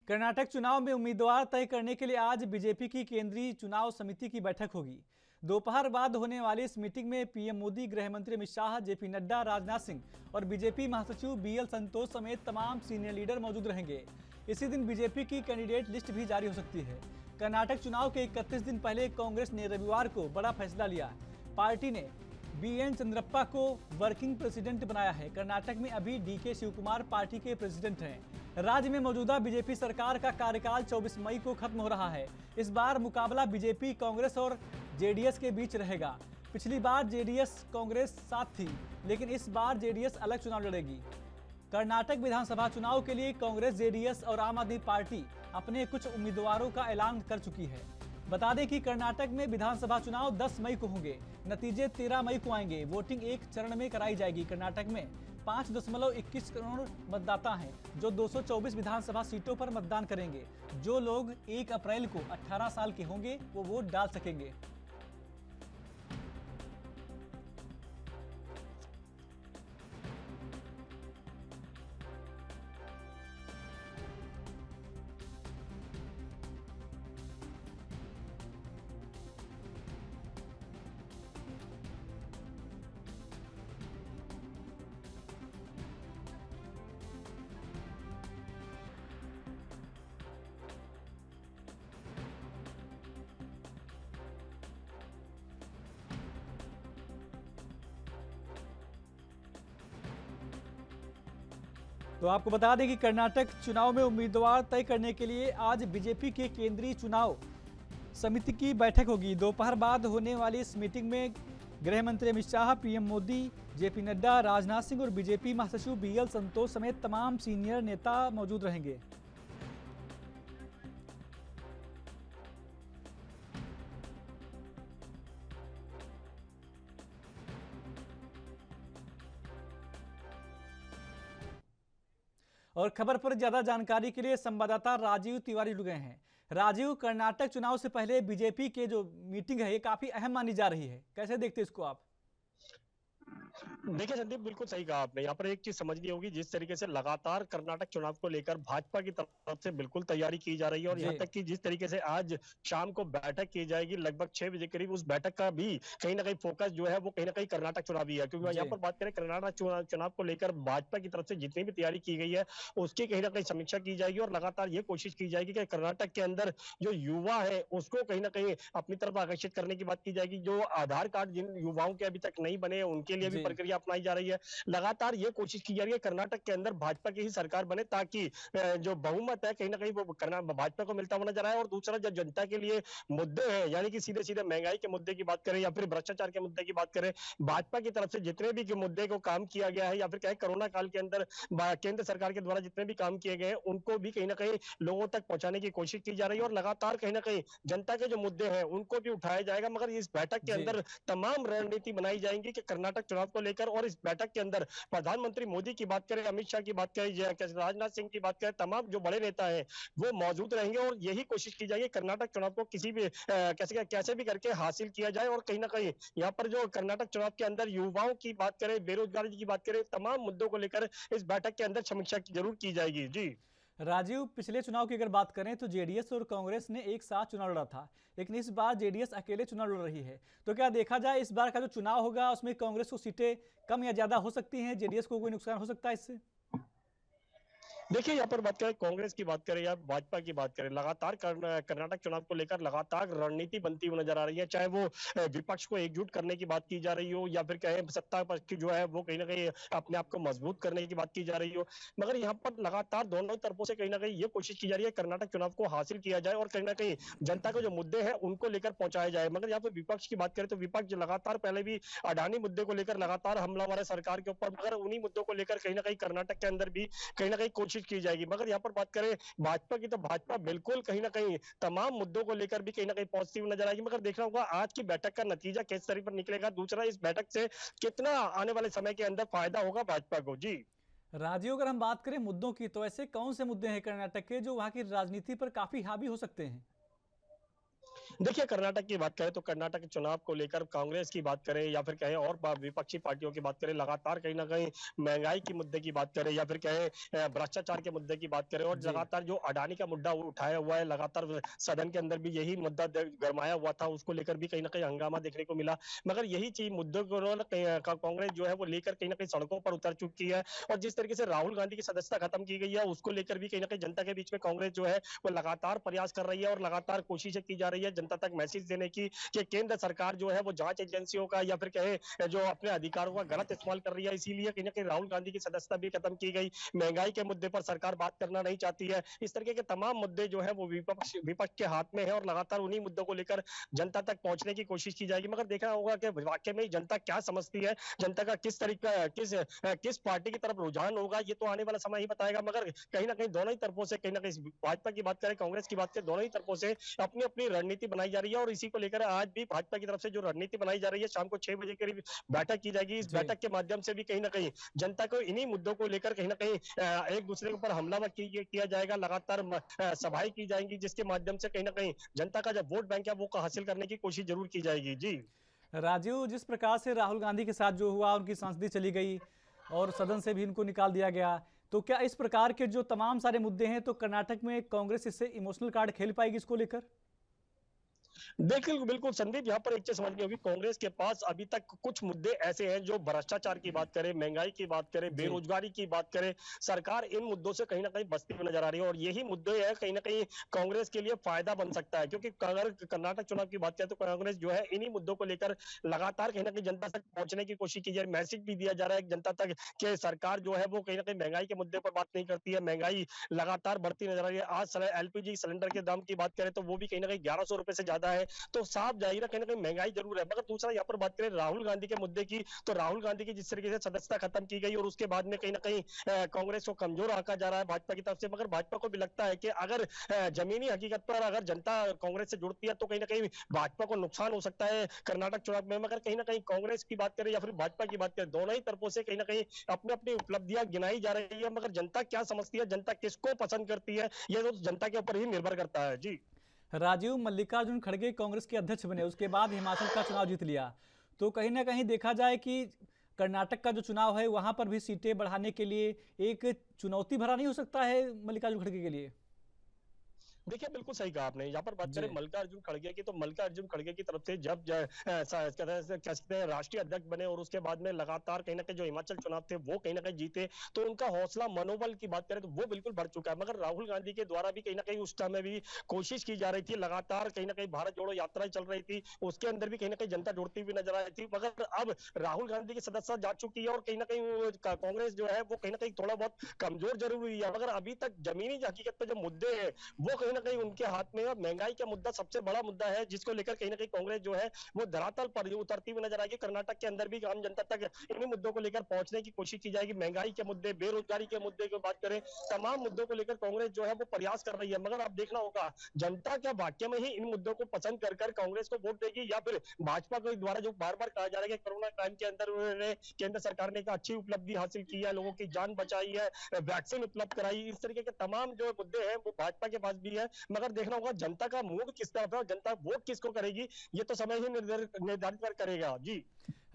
कर्नाटक चुनाव में उम्मीदवार तय करने के लिए आज बीजेपी की केंद्रीय चुनाव समिति की बैठक होगी। दोपहर बाद होने वाली इस मीटिंग में पीएम मोदी, गृह मंत्री अमित शाह, जेपी नड्डा, राजनाथ सिंह और बीजेपी महासचिव बीएल संतोष समेत तमाम सीनियर लीडर मौजूद रहेंगे। इसी दिन बीजेपी की कैंडिडेट लिस्ट भी जारी हो सकती है। कर्नाटक चुनाव के 31 दिन पहले कांग्रेस ने रविवार को बड़ा फैसला लिया। पार्टी ने बीएन चंद्रप्पा को वर्किंग प्रेसिडेंट बनाया है। कर्नाटक में अभी डीके शिवकुमार पार्टी के प्रेसिडेंट हैं। राज्य में मौजूदा बीजेपी सरकार का कार्यकाल 24 मई को खत्म हो रहा है। इस बार मुकाबला बीजेपी, कांग्रेस और जेडीएस के बीच रहेगा। पिछली बार जेडीएस कांग्रेस साथ थी, लेकिन इस बार जेडीएस अलग चुनाव लड़ेगी। कर्नाटक विधानसभा चुनाव के लिए कांग्रेस, जेडीएस और आम आदमी पार्टी अपने कुछ उम्मीदवारों का ऐलान कर चुकी है। बता दें कि कर्नाटक में विधानसभा चुनाव 10 मई को होंगे। नतीजे 13 मई को आएंगे। वोटिंग एक चरण में कराई जाएगी। कर्नाटक में 5.21 करोड़ मतदाता हैं, जो 224 विधानसभा सीटों पर मतदान करेंगे। जो लोग 1 अप्रैल को 18 साल के होंगे वो वोट डाल सकेंगे। तो आपको बता दें कि कर्नाटक चुनाव में उम्मीदवार तय करने के लिए आज बीजेपी के केंद्रीय चुनाव समिति की बैठक होगी। दोपहर बाद होने वाली इस मीटिंग में गृह मंत्री अमित शाह, पीएम मोदी, जेपी नड्डा, राजनाथ सिंह और बीजेपी महासचिव बीएल संतोष समेत तमाम सीनियर नेता मौजूद रहेंगे। और खबर पर ज्यादा जानकारी के लिए संवाददाता राजीव तिवारी जुड़ गए हैं। राजीव, कर्नाटक चुनाव से पहले बीजेपी के जो मीटिंग है ये काफी अहम मानी जा रही है, कैसे देखते हैं इसको आप? देखिए संदीप, बिल्कुल सही कहा आपने। यहाँ पर एक चीज समझनी होगी, जिस तरीके से लगातार कर्नाटक चुनाव को लेकर भाजपा की तरफ से बिल्कुल तैयारी की जा रही है, और यहाँ जी तक कि जिस तरीके से आज शाम को बैठक की जाएगी लगभग 6 बजे करीब, उस बैठक का भी कहीं ना कहीं फोकस जो है वो कहीं ना कहीं कर्नाटक चुनाव ही है। क्योंकि यहाँ जी पर बात करें कर्नाटक चुनाव को लेकर भाजपा की तरफ से जितनी भी तैयारी की गई है उसकी कहीं ना कहीं समीक्षा की जाएगी, और लगातार ये कोशिश की जाएगी कि कर्नाटक के अंदर जो युवा है उसको कहीं ना कहीं अपनी तरफ आकर्षित करने की बात की जाएगी। जो आधार कार्ड जिन युवाओं के अभी तक नहीं बने उनके लिए भी जी प्रक्रिया अपनाई जा रही है। लगातार ये कोशिश की जा रही है कर्नाटक के अंदर भाजपा की ही सरकार बने, ताकि जो बहुमत है कहीं ना कहीं वो भाजपा को मिलता हुआ नजर आए। और दूसरा, जो जनता के लिए मुद्दे हैं, यानी कि सीधे सीधे महंगाई के मुद्दे की बात करें या फिर भ्रष्टाचार के मुद्दे की बात करें, भाजपा की तरफ से जितने भी मुद्दे को काम किया गया है, या फिर क्या है कोरोना काल के अंदर केंद्र सरकार के द्वारा जितने भी काम किए गए हैं उनको भी कहीं ना कहीं लोगों तक पहुंचाने की कोशिश की जा रही है। और लगातार कहीं ना कहीं जनता के जो मुद्दे हैं उनको भी उठाया जाएगा। मगर इस बैठक के जी अंदर तमाम रणनीति बनाई जाएंगी कि कर्नाटक चुनाव को लेकर, और इस बैठक के अंदर प्रधानमंत्री मोदी की बात करें, अमित शाह की बात करें, राजनाथ सिंह की बात करें, तमाम जो बड़े नेता हैं वो मौजूद रहेंगे। और यही कोशिश की जाएगी कर्नाटक चुनाव को किसी भी कैसे भी करके हासिल किया जाए। और कहीं ना कहीं यहाँ पर जो कर्नाटक चुनाव के अंदर युवाओं की बात करें, बेरोजगारी की बात करें, तमाम मुद्दों को लेकर इस बैठक के अंदर समीक्षा जरूर की जाएगी। जी राजीव, पिछले चुनाव की अगर बात करें तो जेडीएस और कांग्रेस ने एक साथ चुनाव लड़ा था, लेकिन इस बार जेडीएस अकेले चुनाव लड़ रही है। तो क्या देखा जाए इस बार का जो चुनाव होगा उसमें कांग्रेस को सीटें कम या ज्यादा हो सकती हैं, जेडीएस को कोई नुकसान हो सकता है इससे? देखिए, यहाँ पर बात करें कांग्रेस की बात करें या भाजपा की बात करें, लगातार कर्नाटक चुनाव को लेकर लगातार रणनीति बनती हुई नजर आ रही है। चाहे वो विपक्ष को एकजुट करने की बात की जा रही हो, या फिर कहे सत्ता पक्ष की जो है वो कहीं ना कहीं अपने आप को मजबूत करने की बात की जा रही हो। मगर यहाँ पर लगातार दोनों तरफों से कहीं ना कहीं ये कोशिश की जा रही है कर्नाटक चुनाव को हासिल किया जाए, और कहीं ना कहीं जनता के जो मुद्दे हैं उनको लेकर पहुंचाया जाए। मगर यहाँ पर विपक्ष की बात करें तो विपक्ष लगातार पहले भी अडानी मुद्दे को लेकर लगातार हमलावर है सरकार के ऊपर, मगर उन्हीं मुद्दों को लेकर कहीं ना कहीं कर्नाटक के अंदर भी कहीं ना कहीं कोशिश की जाएगी। मगर यहाँ पर बात करें भाजपा की, तो भाजपा बिल्कुल कहीं ना कहीं तमाम मुद्दों को लेकर भी कहीं ना कहीं पॉजिटिव नजर आएगी। मगर देखना होगा आज की बैठक का नतीजा किस तरह पर निकलेगा। दूसरा, इस बैठक से कितना आने वाले समय के अंदर फायदा होगा भाजपा को। जी राजीव, अगर हम बात करें मुद्दों की तो ऐसे कौन से मुद्दे हैं कर्नाटक के जो वहां की राजनीति पर काफी हावी हो सकते हैं? देखिए, कर्नाटक की बात करें तो कर्नाटक के चुनाव को लेकर कांग्रेस की बात करें या फिर कहें और विपक्षी पार्टियों की बात करें, लगातार कहीं ना कहीं महंगाई की मुद्दे की बात करें या फिर कहें भ्रष्टाचार के मुद्दे की बात करें, और जी। लगातार जो अडानी का मुद्दा उठाया हुआ है, लगातार सदन के अंदर भी यही मुद्दा गरमाया हुआ था, उसको लेकर भी कहीं ना कहीं हंगामा देखने को मिला। मगर यही चीज मुद्दों को उन्होंने कांग्रेस जो है वो लेकर कहीं ना कहीं सड़कों पर उतर चुकी है। और जिस तरीके से राहुल गांधी की सदस्यता खत्म की गई है, उसको लेकर भी कहीं ना कहीं जनता के बीच में कांग्रेस जो है वो लगातार प्रयास कर रही है और लगातार कोशिशें की जा रही है जनता तक मैसेज देने की कि केंद्र सरकार जो है वो जांच एजेंसियों का या फिर कहे जो अपने अधिकारों का गलत इस्तेमाल कर रही है। इसीलिए कहीं ना कहीं राहुल गांधी की सदस्यता भी खत्म की गई। महंगाई के मुद्दे पर सरकार बात करना नहीं चाहती है। इस तरीके के तमाम मुद्दे जो है वो विपक्ष के हाथ में है और लगातार उन्हीं मुद्दों को लेकर जनता तक पहुंचने की कोशिश की जाएगी। मगर देखना होगा कि वाकई में जनता क्या समझती है, जनता का किस तरीका किस पार्टी की तरफ रुझान होगा, ये तो आने वाला समय ही बताएगा। मगर कहीं ना कहीं दोनों ही तरफों से, कहीं ना कहीं भाजपा की बात करें, कांग्रेस की बात करें, दोनों ही तरफों से अपनी अपनी रणनीति बनाई जा रही है। और इसी को लेकर आज भी भाजपा की तरफ से जो रणनीति बनाई जा रही है, शाम को 6 बजे करीब बैठक की जाएगी। इस जी। बैठक के माध्यम से भी कहीं ना कहीं जनता को इन्हीं मुद्दों को लेकर कहीं ना कहीं एक दूसरे के ऊपर हमला किया जाएगा, लगातार सभाएं की जाएंगी, जिसके माध्यम से कहीं ना कहीं जनता का जो वोट बैंक है वो हासिल करने की कोशिश जरूर की जाएगी। जी राजीव, जिस प्रकार से राहुल गांधी के साथ जो हुआ, उनकी सांसदी चली गई और सदन से भी इनको निकाल दिया गया, तो क्या इस प्रकार के जो तमाम सारे मुद्दे हैं, तो कर्नाटक में कांग्रेस इससे इमोशनल कार्ड खेल पाएगी इसको लेकर? देखिए, बिल्कुल संदीप, यहाँ पर एक चीज समझनी होगी, कांग्रेस के पास अभी तक कुछ मुद्दे ऐसे हैं जो भ्रष्टाचार की बात करें, महंगाई की बात करें, जी। बेरोजगारी की बात करें, सरकार इन मुद्दों से कहीं ना कहीं बचती हुई नजर आ रही है। और यही मुद्दे है कहीं ना कहीं कांग्रेस के लिए फायदा बन सकता है, क्योंकि अगर कर्नाटक चुनाव की बात करें तो कांग्रेस जो है इन्हीं मुद्दों को लेकर लगातार कहीं ना कहीं जनता तक पहुंचने की कोशिश की जा रही है। मैसेज भी दिया जा रहा है जनता तक कि सरकार जो है वो कहीं ना कहीं महंगाई के मुद्दे पर बात नहीं करती है, महंगाई लगातार बढ़ती नजर आ रही है। आज एलपीजी सिलेंडर के दाम की बात करें तो वो भी कहीं ना कहीं 1100 रुपए से ज्यादा है। तो साफ जाहिर है कहीं ना कहीं महंगाई जरूर है। मगर दूसरा यहाँ पर बात करें राहुल गांधी के मुद्दे की, तो राहुल गांधी की जिस तरीके से सदस्यता खत्म की गई और उसके बाद में कहीं ना कहीं कांग्रेस को कमजोर आका जा रहा है भाजपा की तरफ से। मगर भाजपा को भी लगता है कि अगर जमीनी हकीकत पर अगर जनता कांग्रेस से जुड़ती है तो कहीं ना कहीं भाजपा को नुकसान हो सकता है कर्नाटक चुनाव में। मगर कहीं ना कहीं कांग्रेस की बात करें या फिर भाजपा की बात करें, दोनों ही तरफों से कहीं ना कहीं अपनी अपनी उपलब्धियां गिनाई जा रही है। मगर जनता क्या समझती है, जनता किसको पसंद करती है, ये तो जनता के ऊपर ही निर्भर करता है। जी राजीव, मल्लिकार्जुन खड़गे कांग्रेस के अध्यक्ष बने, उसके बाद हिमाचल का चुनाव जीत लिया, तो कहीं ना कहीं देखा जाए कि कर्नाटक का जो चुनाव है वहां पर भी सीटें बढ़ाने के लिए एक चुनौती भरा नहीं हो सकता है मल्लिकार्जुन खड़गे के लिए? देखिए, बिल्कुल सही कहा आपने। यहाँ पर बात जी। करें मल्लिकार्जुन खड़गे की, तो मल्लिकार्जुन खड़गे की तरफ से जब क्या कहते हैं राष्ट्रीय अध्यक्ष बने और उसके बाद में लगातार कहीं ना कहीं जो हिमाचल चुनाव थे वो कहीं ना कहीं जीते, तो उनका हौसला मनोबल की बात करें तो वो बिल्कुल बढ़ चुका है। मगर राहुल गांधी के द्वारा भी कहीं ना कहीं उस समय भी कोशिश की जा रही थी, लगातार कहीं ना कहीं भारत जोड़ो यात्राएं चल रही थी, उसके अंदर भी कहीं ना कहीं जनता जुड़ती हुई नजर आ रही थी। मगर अब राहुल गांधी की सदस्यता जा चुकी है और कहीं ना कहीं कांग्रेस जो है वो कहीं ना कहीं थोड़ा बहुत कमजोर जरूर हुई है। मगर अभी तक जमीनी हकीकत पे जो मुद्दे हैं वो कहीं ना कहीं उनके हाथ में है। महंगाई का मुद्दा सबसे बड़ा मुद्दा है, जिसको लेकर कहीं ना कहीं कांग्रेस जो है वो धरातल पर ही उतरती हुई नजर आएगी। कर्नाटक के अंदर भी आम जनता तक इन्हीं मुद्दों को लेकर पहुंचने की कोशिश की जाएगी। महंगाई के मुद्दे, बेरोजगारी के मुद्दे की बात करें, तमाम मुद्दों को लेकर कांग्रेस जो है वो प्रयास कर रही है। मगर आप देखना होगा जनता क्या वाक्य में ही इन मुद्दों को पसंद कर कांग्रेस को वोट देगी, या फिर भाजपा के द्वारा जो बार बार कहा जा रहा है कि कोरोना टाइम के अंदर उन्होंने केंद्र सरकार ने एक अच्छी उपलब्धि हासिल की है, लोगों की जान बचाई है, वैक्सीन उपलब्ध कराई, इस तरीके के तमाम जो मुद्दे हैं वो भाजपा के पास भी है। मगर देखना होगा जनता का मूड किस तरफ है और जनता वोट किसको करेगी, ये तो समय ही निर्धारित करेगा। जी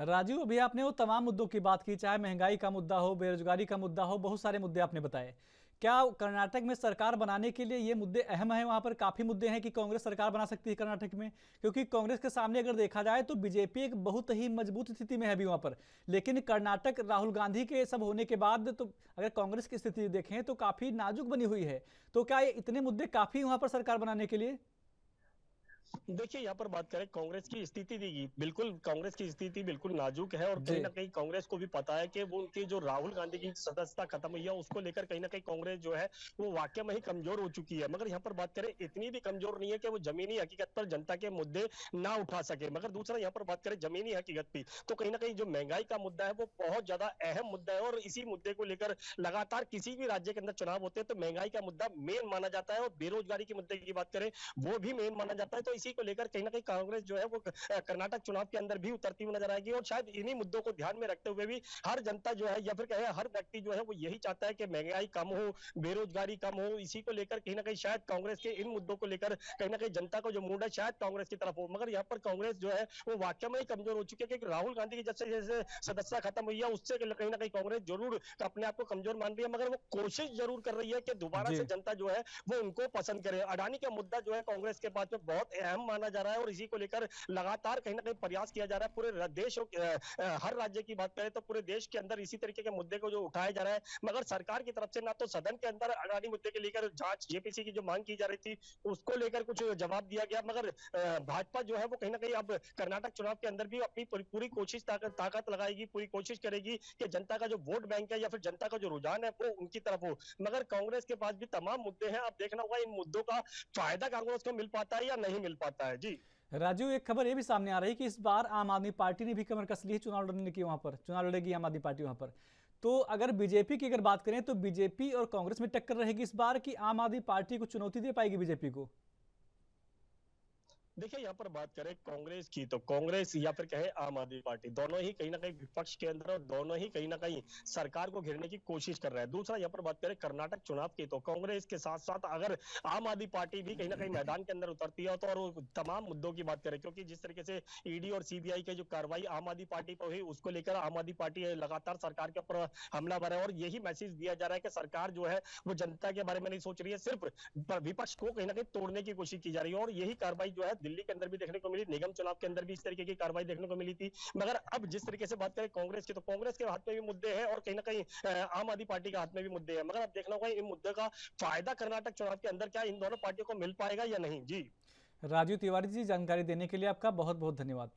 राजीव, अभी आपने वो तमाम मुद्दों की बात की, चाहे महंगाई का मुद्दा हो, बेरोजगारी का मुद्दा हो, बहुत सारे मुद्दे आपने बताए। क्या कर्नाटक में सरकार बनाने के लिए ये मुद्दे अहम हैं? वहां पर काफी मुद्दे हैं कि कांग्रेस सरकार बना सकती है कर्नाटक में, क्योंकि कांग्रेस के सामने अगर देखा जाए तो बीजेपी एक बहुत ही मजबूत स्थिति में है अभी वहां पर। लेकिन कर्नाटक राहुल गांधी के सब होने के बाद तो अगर कांग्रेस की स्थिति देखें तो काफी नाजुक बनी हुई है। तो क्या ये इतने मुद्दे काफी वहां पर सरकार बनाने के लिए? देखिए, यहाँ पर बात करें कांग्रेस की स्थिति दी, बिल्कुल कांग्रेस की स्थिति बिल्कुल नाजुक है। और जी। कहीं ना कहीं कांग्रेस को भी पता है कि वो उनकी जो राहुल गांधी की सदस्यता खत्म हुई है उसको लेकर कहीं ना कहीं कांग्रेस जो है वो वाकई में ही कमजोर हो चुकी है। मगर यहाँ पर बात करें इतनी भी कमजोर नहीं है कि वो जमीनी हकीकत पर जनता के मुद्दे ना उठा सके। मगर दूसरा यहाँ पर बात करें जमीनी हकीकत की, तो कहीं ना कहीं जो महंगाई का मुद्दा है वो बहुत ज्यादा अहम मुद्दा है। और इसी मुद्दे को लेकर लगातार किसी भी राज्य के अंदर चुनाव होते हैं तो महंगाई का मुद्दा मेन माना जाता है, और बेरोजगारी के मुद्दे की बात करें वो भी मेन माना जाता है। तो इसी को लेकर कहीं ना कहीं कांग्रेस जो है वो कर्नाटक चुनाव के अंदर भी उतरती हुई नजर आएगी और शायद इन्हीं मुद्दों को ध्यान में रखते हुए भी हर जनता जो है या फिर कहे हर व्यक्ति जो है वो यही चाहता है कि महंगाई कम हो, बेरोजगारी कम हो। इसी को लेकर कहीं ना कहीं शायद कांग्रेस के इन मुद्दों को लेकर कहीं ना कहीं जनता का जो मूड है शायद कांग्रेस की तरफ हो, मगर यहाँ पर कांग्रेस जो है वो वाकई में ही कमजोर हो चुकी है क्योंकि राहुल गांधी की जैसे जैसे सदस्यता खत्म हुई है उससे कहीं ना कहीं कांग्रेस जरूर अपने आप को कमजोर मान रही है, मगर वो कोशिश जरूर कर रही है कि दोबारा जी। से जनता जो है वो उनको पसंद करे। अडानी का मुद्दा जो है कांग्रेस के पास में बहुत अहम माना जा रहा है और इसी को लेकर लगातार कहीं ना कहीं प्रयास किया जा रहा है पूरे देश हर राज्य की बात करें तो पूरे देश के अंदर इसी तरीके के मुद्दे को जो उठाया जा रहा है, मगर सरकार की तरफ से ना तो सदन के अंदर अडानी मुद्दे के लेकर जांच जेपीसी की जो मांग की जा रही थी उसको लेकर कुछ जवाब दिया गया, मगर भाजपा जो है वो कहीं ना कहीं अब कर्नाटक चुनाव के अंदर भी अपनी पूरी कोशिश ताकत लगाएगी, पूरी कोशिश करेगी कि जनता का जो वोट बैंक है या फिर जनता का जो रुझान है वो उनकी तरफ हो। मगर कांग्रेस के पास भी तमाम मुद्दे हैं, अब देखना होगा इन मुद्दों का फायदा कांग्रेस को मिल पाता है या नहीं मिल पाता है। जी राजू, एक खबर ये भी सामने आ रही है कि इस बार आम आदमी पार्टी ने भी कमर कस ली है चुनाव लड़ने की, वहां पर चुनाव लड़ेगी आम आदमी पार्टी वहां पर। तो अगर बीजेपी की अगर बात करें तो बीजेपी और कांग्रेस में टक्कर रहेगी इस बार, की आम आदमी पार्टी को चुनौती दे पाएगी बीजेपी को? देखिए यहाँ पर बात करें कांग्रेस की तो कांग्रेस या फिर कहे आम आदमी पार्टी दोनों ही कहीं ना कहीं विपक्ष के अंदर और दोनों ही कहीं ना कहीं सरकार को घेरने की कोशिश कर रहा है। दूसरा यहाँ पर बात करें कर्नाटक चुनाव की तो कांग्रेस के साथ साथ अगर आम आदमी पार्टी भी कहीं ना कहीं मैदान के अंदर उतरती है तो और तमाम मुद्दों की बात करें क्योंकि जिस तरीके से ईडी और सीबीआई की जो कार्रवाई आम आदमी पार्टी पर हुई उसको लेकर आम आदमी पार्टी लगातार सरकार के ऊपर हमलावर है और यही मैसेज दिया जा रहा है कि सरकार जो है वो जनता के बारे में नहीं सोच रही है, सिर्फ विपक्ष को कहीं ना कहीं तोड़ने की कोशिश की जा रही है। और यही कार्रवाई जो है दिल्ली के अंदर भी देखने को मिली, निगम चुनाव के अंदर भी इस तरीके की कार्रवाई देखने को मिली थी। मगर अब जिस तरीके से बात करें कांग्रेस की तो कांग्रेस के हाथ में भी मुद्दे हैं और कहीं ना कहीं आम आदमी पार्टी के हाथ में भी मुद्दे हैं, मगर अब देखना होगा इन मुद्दे का फायदा कर्नाटक चुनाव के अंदर क्या इन दोनों पार्टियों को मिल पाएगा या नहीं। जी राजू तिवारी जी, जानकारी देने के लिए आपका बहुत बहुत धन्यवाद।